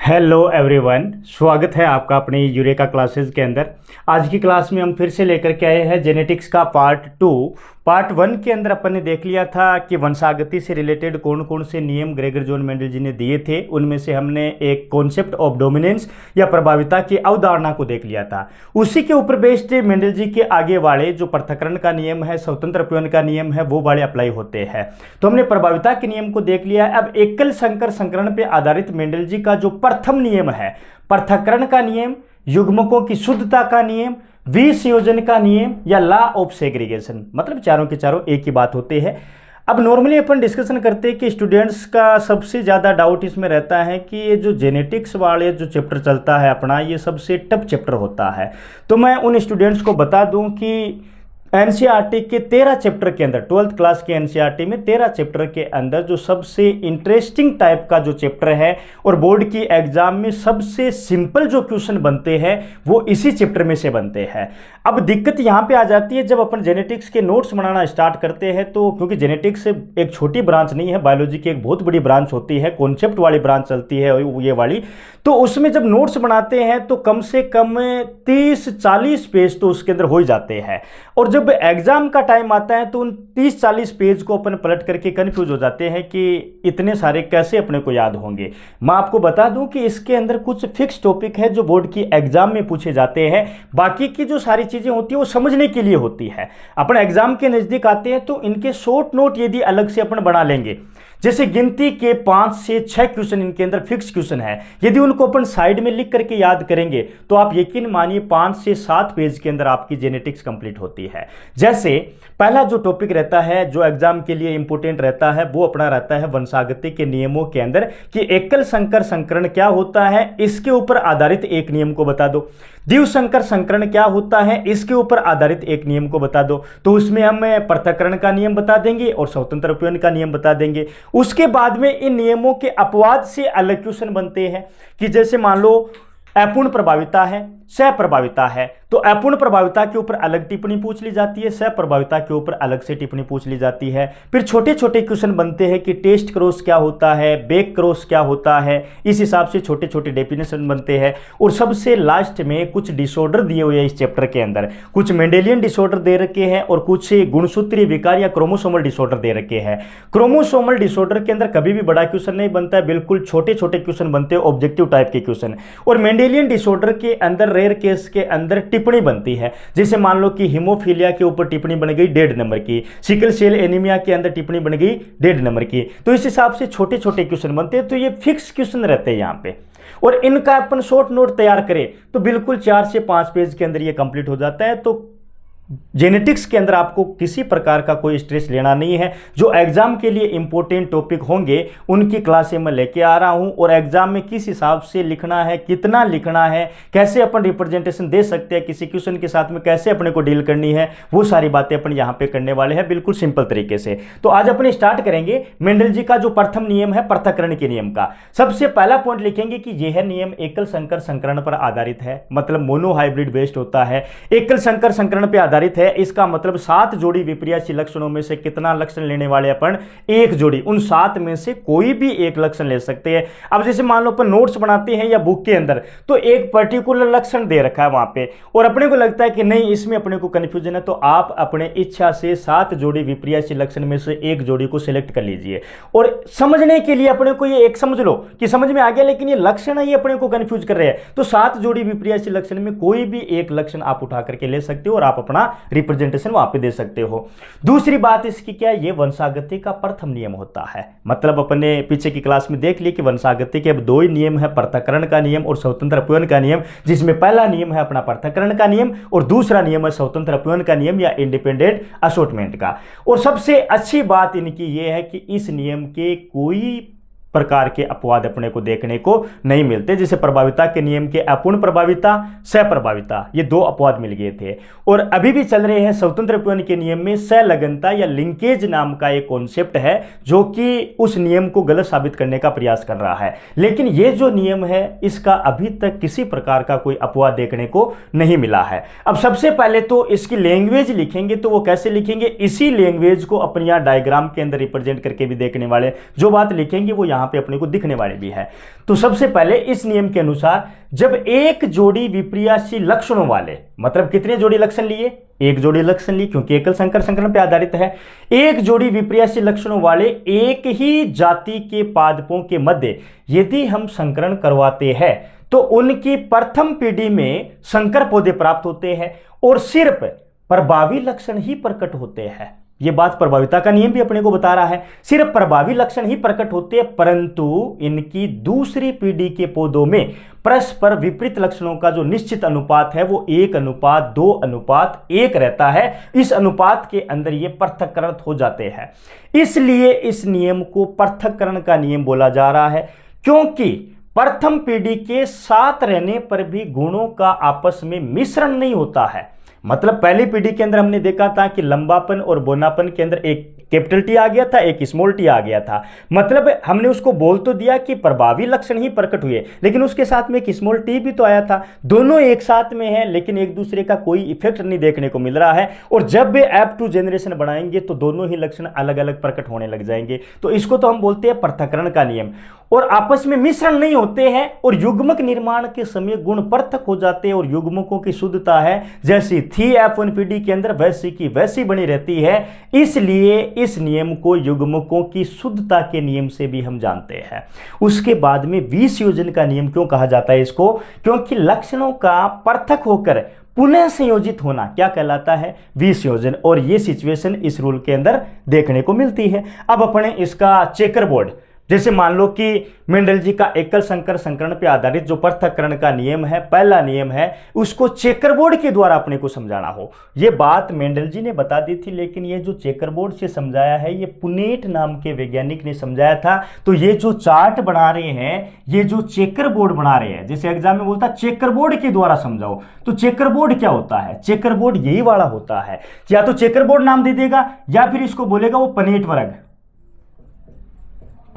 Hello everyone, स्वागत है आपका अपनी यूरेका क्लासेस के अंदर। आज की क्लास में हम फिर से लेकर के आए हैं जेनेटिक्स का पार्ट 2। पार्ट 1 के अंदर अपन ने देख लिया था कि वंशागति से रिलेटेड कौन कौन से नियम ग्रेगर जॉन मेंडल जी ने दिए थे। उनमें से हमने एक कॉन्सेप्ट ऑफ डोमिनेंस या प्रभाविता की अवधारणा को देख लिया था। उसी के ऊपर बेस्ड मेंडल जी के आगे वाले जो पृथक्करण का नियम है, स्वतंत्र अपव्यय का नियम है, वो वाले अप्लाई होते हैं। तो हमने प्रभाविता के नियम को देख लिया। अब एकल संकर संकरण पर आधारित मेंडल जी का जो प्रथम नियम है, पृथक्करण का नियम, युग्मकों की शुद्धता का नियम, विसंयोजन का नियम या लॉ ऑफ सेग्रीगेशन, मतलब चारों के चारों एक ही बात होते हैं। अब नॉर्मली अपन डिस्कशन करते हैं कि स्टूडेंट्स का सबसे ज़्यादा डाउट इसमें रहता है कि ये जो जेनेटिक्स वाले जो चैप्टर चलता है अपना, ये सबसे टफ चैप्टर होता है। तो मैं उन स्टूडेंट्स को बता दूं कि एनसीईआरटी के 13 चैप्टर के अंदर, 12th क्लास के एनसीईआरटी में 13 चैप्टर के अंदर जो सबसे इंटरेस्टिंग टाइप का जो चैप्टर है और बोर्ड की एग्जाम में सबसे सिंपल जो क्वेश्चन बनते हैं वो इसी चैप्टर में से बनते हैं। अब दिक्कत यहाँ पे आ जाती है जब अपन जेनेटिक्स के नोट्स बनाना स्टार्ट करते हैं, तो क्योंकि जेनेटिक्स एक छोटी ब्रांच नहीं है, बायोलॉजी की एक बहुत बड़ी ब्रांच होती है, कॉन्सेप्ट वाली ब्रांच चलती है ये वाली। तो उसमें जब नोट्स बनाते हैं तो कम से कम 30-40 पेज तो उसके अंदर हो ही जाते हैं, और जब एग्जाम का टाइम आता है तो उन 30-40 पेज को अपन पलट करके कंफ्यूज हो जाते हैं कि इतने सारे कैसे अपने को याद होंगे। मैं आपको बता दूं कि इसके अंदर कुछ फिक्स टॉपिक है जो बोर्ड की एग्जाम में पूछे जाते हैं, बाकी की जो सारी चीजें होती है वो समझने के लिए होती है। अपन एग्जाम के नजदीक आते हैं तो इनके शॉर्ट नोट यदि अलग से अपन बना लेंगे, जैसे गिनती के 5 से 6 क्वेश्चन इनके अंदर फिक्स क्वेश्चन है, यदि उनको अपन साइड में लिख करके याद करेंगे तो आप यकीन मानिए 5 से 7 पेज के अंदर आपकी जेनेटिक्स कंप्लीट होती है। जैसे पहला जो टॉपिक रहता है जो एग्जाम के लिए इंपॉर्टेंट रहता है वो अपना रहता है वंशागति के नियमों के अंदर कि एकल संकर संकरण क्या होता है, इसके ऊपर आधारित एक नियम को बता दो। द्विसंकर संकरण क्या होता है, इसके ऊपर आधारित एक नियम को बता दो। तो उसमें हम पृथक्करण का नियम बता देंगे और स्वतंत्र अपव्यय का नियम बता देंगे। उसके बाद में इन नियमों के अपवाद से अलग क्वेश्चन बनते हैं कि जैसे मान लो अपूर्ण प्रभाविता है, सहप्रभाविता है, तो अपूर्ण प्रभाविता के ऊपर अलग टिप्पणी पूछ ली जाती है, सहप्रभाविता के ऊपर अलग से टिप्पणी पूछ ली जाती है। फिर छोटे छोटे क्वेश्चन बनते हैं कि टेस्ट क्रॉस क्या होता है, बैक क्रॉस क्या होता है, इस हिसाब से छोटे छोटे डेफिनेशन बनते हैं। और सबसे लास्ट में कुछ डिसऑर्डर दिए हुए हैं इस चैप्टर के अंदर, कुछ मेंडेलियन डिसऑर्डर दे रखे हैं और कुछ गुणसूत्रीय विकार या क्रोमोसोमल डिसऑर्डर दे रखे हैं। क्रोमोसोमल डिसऑर्डर के अंदर कभी भी बड़ा क्वेश्चन नहीं बनता है, बिल्कुल छोटे छोटे क्वेश्चन बनते हैं, ऑब्जेक्टिव टाइप के क्वेश्चन। और मेंडेलियन डिसऑर्डर के अंदर रेयर केस के अंदर टिप्पणी बनती है, जैसे मान लो कि हीमोफीलिया के ऊपर टिप्पणी बन गई 1.5 नंबर की, सिकल सेल एनीमिया के अंदर टिप्पणी बन गई 1.5 नंबर की। तो इस हिसाब से छोटे छोटे क्वेश्चन बनते हैं, तो ये फिक्स क्वेश्चन रहते हैं यहाँ पे। और इनका अपन शॉर्ट नोट तैयार करें तो बिल्कुल 4 से 5 पेज के अंदर ये कंप्लीट हो जाता है। तो जेनेटिक्स के अंदर आपको किसी प्रकार का कोई स्ट्रेस लेना नहीं है। जो एग्जाम के लिए इंपॉर्टेंट टॉपिक होंगे उनकी क्लासें मैं लेके आ रहा हूं, और एग्जाम में किस हिसाब से लिखना है, कितना लिखना है, कैसे अपन रिप्रेजेंटेशन दे सकते हैं, किसी क्वेश्चन के साथ में कैसे अपने को डील करनी है, वो सारी बातें अपन यहां पे करने वाले हैं बिल्कुल सिंपल तरीके से। तो आज अपन स्टार्ट करेंगे मेंडल जी का जो प्रथम नियम है पृथक्करण के नियम का। सबसे पहला पॉइंट लिखेंगे कि यह नियम एकल संकर संकरण पर आधारित है, मतलब मोनोहाइब्रिड बेस्ड होता है। एकल संकर संकरण पर आधारित है, इसका मतलब 7 जोड़ी विपर्यासी लक्षणों में से कितना लक्षण लेने वाले अपन, एक जोड़ी, उन 7 में से कोई भी एक लक्षण ले सकते हैं। अब जैसे मान लो अपन नोट्स बनाते हैं या बुक के अंदर, तो एक पर्टिकुलर लक्षण दे रखा है वहां पे और अपने को लगता है कि नहीं इसमें अपने को कंफ्यूजन है, तो आप अपने इच्छा से 7 जोड़ी विपर्यासी लक्षण में से एक जोड़ी को सिलेक्ट कर लीजिए। और समझने के लिए अपने को ये एक समझ लो कि समझ में आ गया, लेकिन ये लक्षण है ये अपने को कंफ्यूज कर रहे हैं, तो 7 जोड़ी विपर्यासी लक्षण में कोई भी एक लक्षण आप उठा करके ले सकते हो और आप अपना रिप्रेजेंटेशन वहां पे दे सकते हो। दूसरी बात इसकी क्या है, ये वंशागति का प्रथम नियम होता है। मतलब अपने पीछे की क्लास में देख लिए कि वंशागति के अब 2 ही नियम है, पृथक्करण का नियम और स्वतंत्र अपव्यय का नियम, जिसमें पहला नियम है अपना पृथक्करण का नियम और दूसरा नियम है स्वतंत्र अपव्यय का नियम या इंडिपेंडेंट असॉर्टमेंट का। और सबसे अच्छी बात इनकी ये है कि इस नियम के कोई प्रकार के अपवाद अपने को देखने को नहीं मिलते। जैसे प्रभाविता के नियम के अपूर्ण प्रभाविता, सहप्रभाविता, ये 2 अपवाद मिल गए थे। और अभी भी चल रहे हैं स्वतंत्र अपव्यय के नियम में सहलगनता या लिंकेज नाम का एक कॉन्सेप्ट है जो कि उस नियम को गलत साबित करने का प्रयास कर रहा है। लेकिन ये जो नियम है इसका अभी तक किसी प्रकार का कोई अपवाद देखने को नहीं मिला है। अब सबसे पहले तो इसकी लैंग्वेज लिखेंगे तो वो कैसे लिखेंगे, इसी लैंग्वेज को अपने यहाँ डायग्राम के अंदर रिप्रेजेंट करके भी देखने वाले, जो बात लिखेंगे वो यहाँ यहाँ पे अपने को दिखने वाली भी है। तो सबसे पहले इस नियम के अनुसार जब एक जोड़ी विपर्यासी लक्षणों वाले, मतलब कितने जोड़ी लक्षण लिए, एक जोड़ी लक्षण लिए क्योंकि एकल संकर संकरण पे आधारित है, एक जोड़ी विपर्यासी लक्षणों वाले एक ही जाति के पादपों के मध्य यदि हम संकरण करवाते हैं तो उनकी प्रथम पीढ़ी में संकर पौधे प्राप्त होते हैं और सिर्फ प्रभावी लक्षण ही प्रकट होते हैं। यह बात प्रभाविता का नियम भी अपने को बता रहा है, सिर्फ प्रभावी लक्षण ही प्रकट होते हैं, परंतु इनकी दूसरी पीढ़ी के पौधों में परस्पर विपरीत लक्षणों का जो निश्चित अनुपात है वो 1:2:1 रहता है। इस अनुपात के अंदर ये पृथक्करण हो जाते हैं। इसलिए इस नियम को पृथक्करण का नियम बोला जा रहा है, क्योंकि प्रथम पीढ़ी के साथ रहने पर भी गुणों का आपस में मिश्रण नहीं होता है। मतलब पहली पीढ़ी के अंदर हमने देखा था कि लंबापन और बोनापन के अंदर एक कैपिटल टी आ गया था, एक स्मॉल टी आ गया था। मतलब हमने उसको बोल तो दिया कि प्रभावी लक्षण ही प्रकट हुए, लेकिन उसके साथ में एक स्मॉल टी भी तो आया था। दोनों एक साथ में है लेकिन एक दूसरे का कोई इफेक्ट नहीं देखने को मिल रहा है, और जब वे F2 जनरेशन बढ़ाएंगे तो दोनों ही लक्षण अलग अलग प्रकट होने लग जाएंगे। तो इसको तो हम बोलते हैं पृथक्करण का नियम। और आपस में मिश्रण नहीं होते हैं और युग्मक निर्माण के समय गुण पृथक हो जाते हैं, और युग्मकों की शुद्धता है जैसी थी F1PD के अंदर वैसी की वैसी बनी रहती है। इसलिए इस नियम को युग्मकों की शुद्धता के नियम से भी हम जानते हैं। उसके बाद में विसंयोजन का नियम क्यों कहा जाता है इसको, क्योंकि लक्षणों का पृथक होकर पुनः संयोजित होना क्या कहलाता है, विसंयोजन। और ये सिचुएशन इस रूल के अंदर देखने को मिलती है। अब अपने इसका चेकर बोर्ड, जैसे मान लो कि मेंडल जी का एकल संकर संकरण पे आधारित जो पृथक्करण का नियम है, पहला नियम है, उसको चेकरबोर्ड के द्वारा अपने को समझाना हो। ये बात मेंडल जी ने बता दी थी, लेकिन ये जो चेकरबोर्ड से समझाया है ये पुनेट नाम के वैज्ञानिक ने समझाया था। तो ये जो चार्ट बना रहे हैं, ये जो चेकरबोर्ड बना रहे हैं, जैसे एग्जाम में बोलता चेकरबोर्ड के द्वारा समझाओ, तो चेकरबोर्ड क्या होता है, चेकरबोर्ड यही वाला होता है। या तो चेकरबोर्ड नाम दे देगा या फिर इसको बोलेगा वो पनेट वर्ग,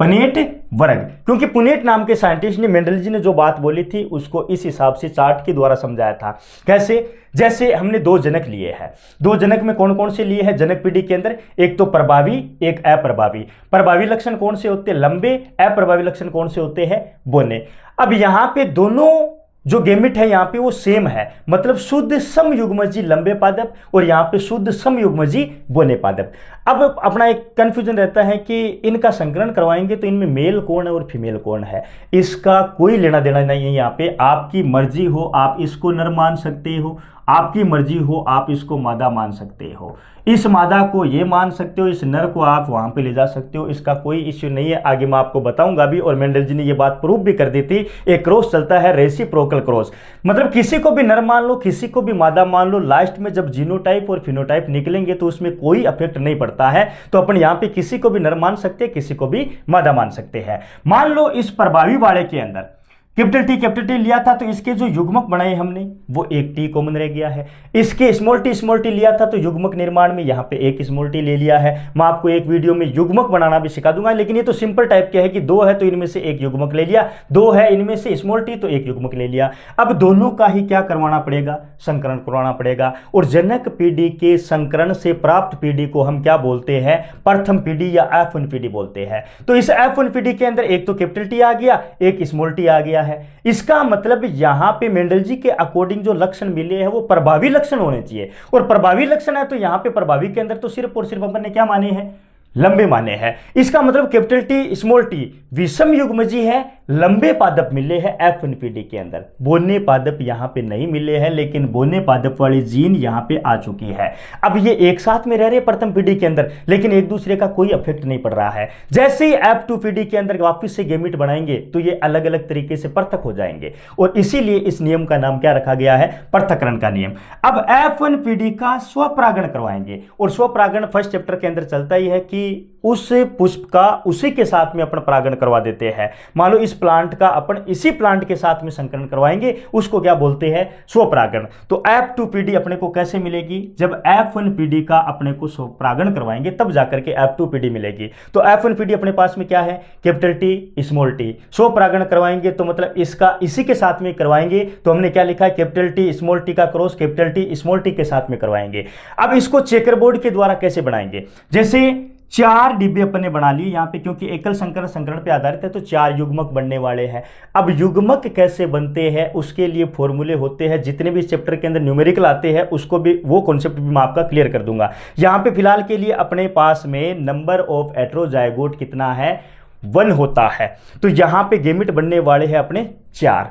पनेट वर्ग, क्योंकि पुनेट नाम के साइंटिस्ट ने मेंडल जी ने जो बात बोली थी उसको इस हिसाब से चार्ट के द्वारा समझाया था। कैसे, जैसे हमने दो जनक लिए हैं, दो जनक में कौन कौन से लिए हैं जनक पीढ़ी के अंदर, एक तो प्रभावी एक अप्रभावी। प्रभावी लक्षण कौन से होते हैं, लंबे। अप्रभावी लक्षण कौन से होते हैं, बोने। अब यहां पे दोनों जो गेमिट है यहाँ पे वो सेम है, मतलब शुद्ध समयुग्मजी लंबे पादप और यहाँ पे शुद्ध समयुग्मजी बोने पादप। अब अपना एक कंफ्यूजन रहता है कि इनका संकरण करवाएंगे तो इनमें मेल कौन है और फीमेल कौन है। इसका कोई लेना देना नहीं है। यहाँ पे आपकी मर्जी हो आप इसको नर मान सकते हो, आपकी मर्जी हो आप इसको मादा मान सकते हो, इस मादा को ये मान सकते हो, इस नर को आप वहां पे ले जा सकते हो, इसका कोई इश्यू नहीं है। आगे मैं आपको बताऊंगा भी, और मेंडल जी ने ये बात प्रूव भी कर दी थी। एक क्रॉस चलता है रेसिप्रोकल क्रॉस, मतलब किसी को भी नर मान लो किसी को भी मादा मान लो, लास्ट में जब जीनोटाइप और फिनोटाइप निकलेंगे तो उसमें कोई इफेक्ट नहीं पड़ता है। तो अपन यहाँ पे किसी को भी नर मान सकते हैं, किसी को भी मादा मान सकते हैं। मान लो इस प्रभावी वाले के अंदर कैपिटल टी लिया था तो इसके जो युग्मक बनाए हमने वो एक टी कॉमन रह गया है। इसके स्मॉल टी लिया था तो युग्मक निर्माण में यहाँ पे एक स्मॉल टी ले लिया है। मैं आपको एक वीडियो में युग्मक बनाना भी सिखा दूंगा, लेकिन ये तो सिंपल टाइप के है कि दो है तो इनमें से एक युग्मक ले लिया, दो है इनमें से स्मॉल टी तो एक युग्मक ले लिया। अब दोनों का ही क्या करवाना पड़ेगा, संकरण करवाना पड़ेगा। और जनक पीढ़ी के संकरण से प्राप्त पीढ़ी को हम क्या बोलते हैं, प्रथम पीढ़ी या F1 पीढ़ी बोलते हैं। तो इस F1 पीढ़ी के अंदर एक तो कैपिटल टी आ गया, एक स्मॉल टी आ गया है। इसका मतलब यहां पे मेंडल जी के अकॉर्डिंग जो लक्षण मिले हैं वो प्रभावी लक्षण होने चाहिए, और प्रभावी लक्षण है तो यहां पे प्रभावी के अंदर तो सिर्फ और सिर्फ अपन ने क्या माने हैं, लंबे माने हैं। इसका मतलब कैपिटल टी स्मॉल टी विषम युग्मजी है, लंबे पादप मिले हैं F1 पीढ़ी के अंदर, बोने पादप यहां पे नहीं मिले हैं, लेकिन बोने पादप वाली जीन यहां पे आ चुकी है। अब ये एक साथ में रह रहे प्रथम पीढ़ी के अंदर, लेकिन एक दूसरे का कोई इफेक्ट नहीं पड़ रहा है। जैसे ही F2 पीढ़ी के अंदर वापस से गेमिट बनाएंगे तो ये अलग अलग तरीके से पृथक हो जाएंगे, और इसीलिए इस नियम का नाम क्या रखा गया है, पृथक्करण का नियम। अब F1 पीढ़ी का स्वपरागण करवाएंगे, और स्वपरागण फर्स्ट चैप्टर के अंदर चलता ही है कि उस पुष्प का उसी के साथ में अपन परागण करवा देते हैं। मान लो इस प्लांट का अपन इसी प्लांट के साथ में संकरण करवाएंगे, उसको क्या बोलते हैं, स्वपरागण। तो F2 पीढ़ी अपने को कैसे मिलेगी, जब F1 पीढ़ी का अपने को स्वपरागण करवाएंगे तब जाकर के F2 पीढ़ी मिलेगी। तो F1 पीढ़ी अपने पास में क्या है, कैपिटल टी स्मॉल टी, स्वपरागण करवाएंगे तो मतलब इसका इसी के साथ में करवाएंगे। तो हमने क्या लिखा है, कैपिटल टी स्मॉल टी का cross capital T small T के साथ में करवाएंगे। अब इसको चेकरबोर्ड के द्वारा कैसे बनाएंगे, जैसे 4 डिब्बे अपन ने बना लिए यहाँ पे, क्योंकि एकल संकरण संकरण पे आधारित है तो 4 युग्मक बनने वाले हैं। अब युग्मक कैसे बनते हैं उसके लिए फॉर्मूले होते हैं, जितने भी इस चैप्टर के अंदर न्यूमेरिकल आते हैं उसको भी, वो कॉन्सेप्ट भी मैं आपका क्लियर कर दूंगा। यहाँ पे फिलहाल के लिए अपने पास में नंबर ऑफ हेटेरोजाइगोट कितना है, 1 होता है। तो यहाँ पे गेमिट बनने वाले हैं अपने 4।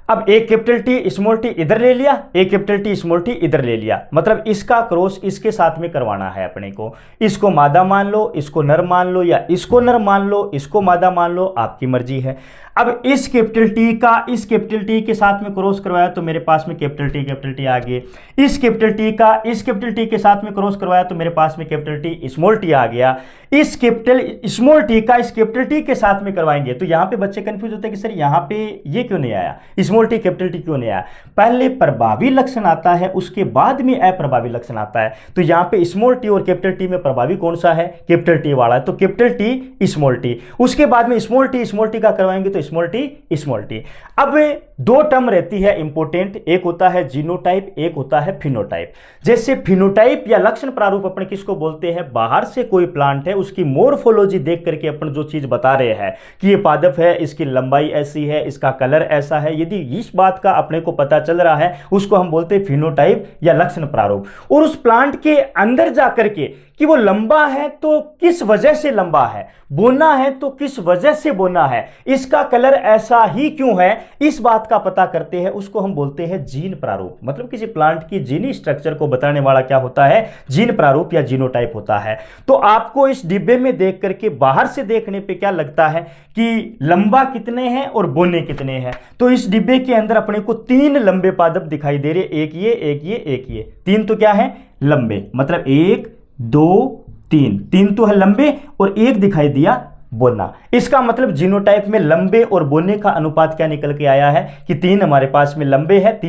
अब एक कैपिटल टी स्मॉल टी इधर ले लिया, एक कैपिटल टी स्मॉल टी इधर ले लिया, मतलब इसका क्रॉस इसके साथ में करवाना है अपने को। इसको मादा मान लो, इसको नर मान लो, या इसको नर मान लो, इसको मादा मान लो, आपकी मर्जी है। अब इस कैपिटल टी का इस कैपिटल टी के साथ में क्रॉस करवाया तो मेरे पास में कैपिटल टी आ गए। इस कैपिटल टी का इस कैपिटल टी के साथ में क्रॉस करवाया तो मेरे पास में कैपिटल टी स्मॉल टी आ गया। इस कैपिटल स्मॉल टी का इस कैपिटल टी के साथ में करवाएंगे तो यहाँ पे बच्चे कंफ्यूज होते हैं कि सर यहाँ पे ये क्यों नहीं आया, स्मॉल टी कैपिटल टी क्यों नहीं आया। पहले प्रभावी लक्षण आता है, उसके बाद में अप्रभावी लक्षण आता है। तो यहाँ पे स्मॉल टी और कैपिटल टी में प्रभावी कौन सा है, कैपिटल टी वाला है, तो कैपिटल टी स्मॉल टी। उसके बाद में स्मॉल टी का करवाएंगे तो स्मॉल टी। अब 2 टर्म रहती है इंपॉर्टेंट, एक होता है जीनोटाइप, एक होता है फिनोटाइप। जैसे फिनोटाइप या लक्षण प्रारूप अपन किसको बोलते हैं, बाहर से कोई प्लांट है उसकी मोर्फोलॉजी देख करके अपन जो चीज बता रहे हैं कि ये पादप है, इसकी लंबाई ऐसी है, इसका कलर ऐसा है, यदि इस बात का अपने को पता चल रहा है उसको हम बोलते हैं फिनोटाइप या लक्षण प्रारूप। और उस प्लांट के अंदर जाकर के कि वो लंबा है तो किस वजह से लंबा है, बोना है तो किस वजह से बोना है, इसका कलर ऐसा ही क्यों है, इस बात का पता करते हैं, उसको हम बोलते हैं जीन प्रारूप। मतलब किसी प्लांट की जीनी स्ट्रक्चर को बताने वाला क्या होता है, जीन प्रारूप या जीनोटाइप होता है। तो आपको इस डिब्बे में देख करके बाहर से देखने पे क्या लगता है कि लंबा कितने हैं और बोने कितने हैं। तो इस डिब्बे के अंदर अपने को 3 लंबे पादप दिखाई दे रहे, एक ये, एक ये, एक ये। 3 तो क्या है, लंबे, मतलब 1 2 3 तो है लंबे और 1 दिखाई दिया बोना। इसका मतलब जीनोटाइप में लंबे और बोने का अनुपात क्या निकल के आया है कि 3 हमारे पास में लंबे है,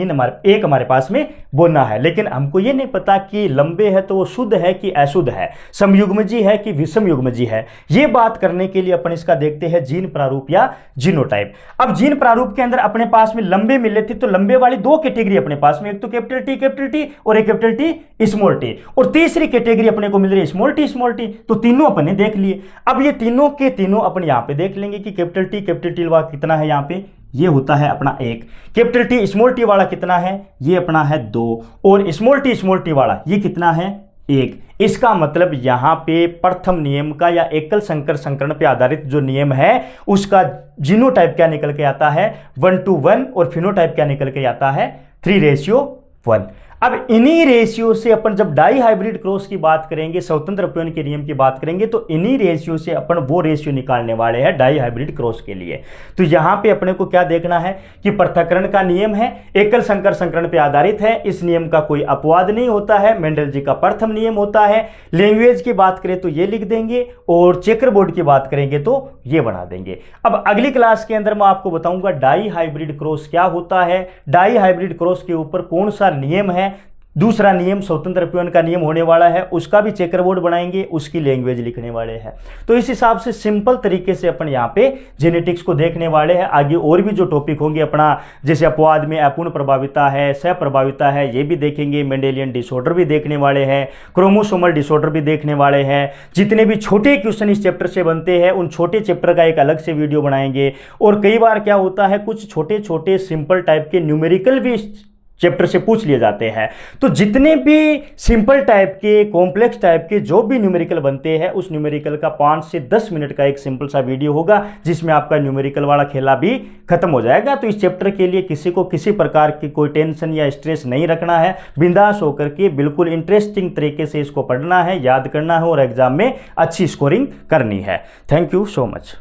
1 हमारे पास में बोना है। लेकिन हमको ये नहीं पता कि लंबे है तो वो शुद्ध है कि अशुद्ध है, समयुग्मजी है कि विषम युग्मजी है। ये बात करने के लिए अपन इसका देखते हैं जीन प्रारूप या जीनोटाइप। अब जीन प्रारूप के अंदर अपने पास में लंबे मिले थे तो लंबे वाली 2 कैटेगरी अपने पास में, एक तो कैपिटल टी और एक कैपिटल टी स्मॉल टी, और तीसरी कैटेगरी अपने को मिल रही है स्मॉल टी। तो तीनों अपने देख लिए। अब ये तीनों के तीनों अपन यहां पे देख लेंगे कि कैपिटल टी वाला कितना है, यहां पे ये होता है अपना 1, कैपिटल टी स्मॉल टी वाला कितना है, ये अपना है 2, और स्मॉल टी वाला ये कितना है, 1। इसका मतलब यहां पे प्रथम नियम का या एकल संकर संकरण पे आधारित जो नियम है उसका जीनोटाइप क्या निकल के आता है, 1:1, और फिनोटाइप क्या निकल के आता है, 3:1। अब इन्हीं रेशियो से अपन जब डाई हाइब्रिड क्रॉस की बात करेंगे, स्वतंत्र अपव्यय के नियम की बात करेंगे, तो इन्हीं रेशियो से अपन वो रेशियो निकालने वाले हैं डाई हाइब्रिड क्रॉस के लिए। तो यहां पे अपने को क्या देखना है कि पृथक्करण का नियम है, एकल संकर संकरण पे आधारित है, इस नियम का कोई अपवाद नहीं होता है, मेंडल जी का प्रथम नियम होता है। लैंग्वेज की बात करें तो ये लिख देंगे, और चेकर बोर्ड की बात करेंगे तो ये बना देंगे। अब अगली क्लास के अंदर मैं आपको बताऊंगा डाई हाइब्रिड क्रॉस क्या होता है, डाई हाइब्रिड क्रॉस के ऊपर कौन सा नियम है, दूसरा नियम स्वतंत्र अपव्यय का नियम होने वाला है, उसका भी चेकर बोर्ड बनाएंगे, उसकी लैंग्वेज लिखने वाले हैं। तो इस हिसाब से सिंपल तरीके से अपन यहाँ पे जेनेटिक्स को देखने वाले हैं। आगे और भी जो टॉपिक होंगे अपना, जैसे अपवाद में अपूर्ण प्रभाविता है, सहप्रभाविता है, ये भी देखेंगे, मेंडेलियन डिसऑर्डर भी देखने वाले हैं, क्रोमोसोमल डिसऑर्डर भी देखने वाले हैं। जितने भी छोटे क्वेश्चन इस चैप्टर से बनते हैं उन छोटे चैप्टर का एक अलग से वीडियो बनाएंगे। और कई बार क्या होता है, कुछ छोटे छोटे सिंपल टाइप के न्यूमेरिकल भी चैप्टर से पूछ लिए जाते हैं। तो जितने भी सिंपल टाइप के, कॉम्प्लेक्स टाइप के जो भी न्यूमेरिकल बनते हैं, उस न्यूमेरिकल का 5 से 10 मिनट का एक सिंपल सा वीडियो होगा जिसमें आपका न्यूमेरिकल वाला खेला भी खत्म हो जाएगा। तो इस चैप्टर के लिए किसी को किसी प्रकार की कोई टेंशन या स्ट्रेस नहीं रखना है, बिंदास होकर के बिल्कुल इंटरेस्टिंग तरीके से इसको पढ़ना है, याद करना है और एग्जाम में अच्छी स्कोरिंग करनी है। Thank you so much.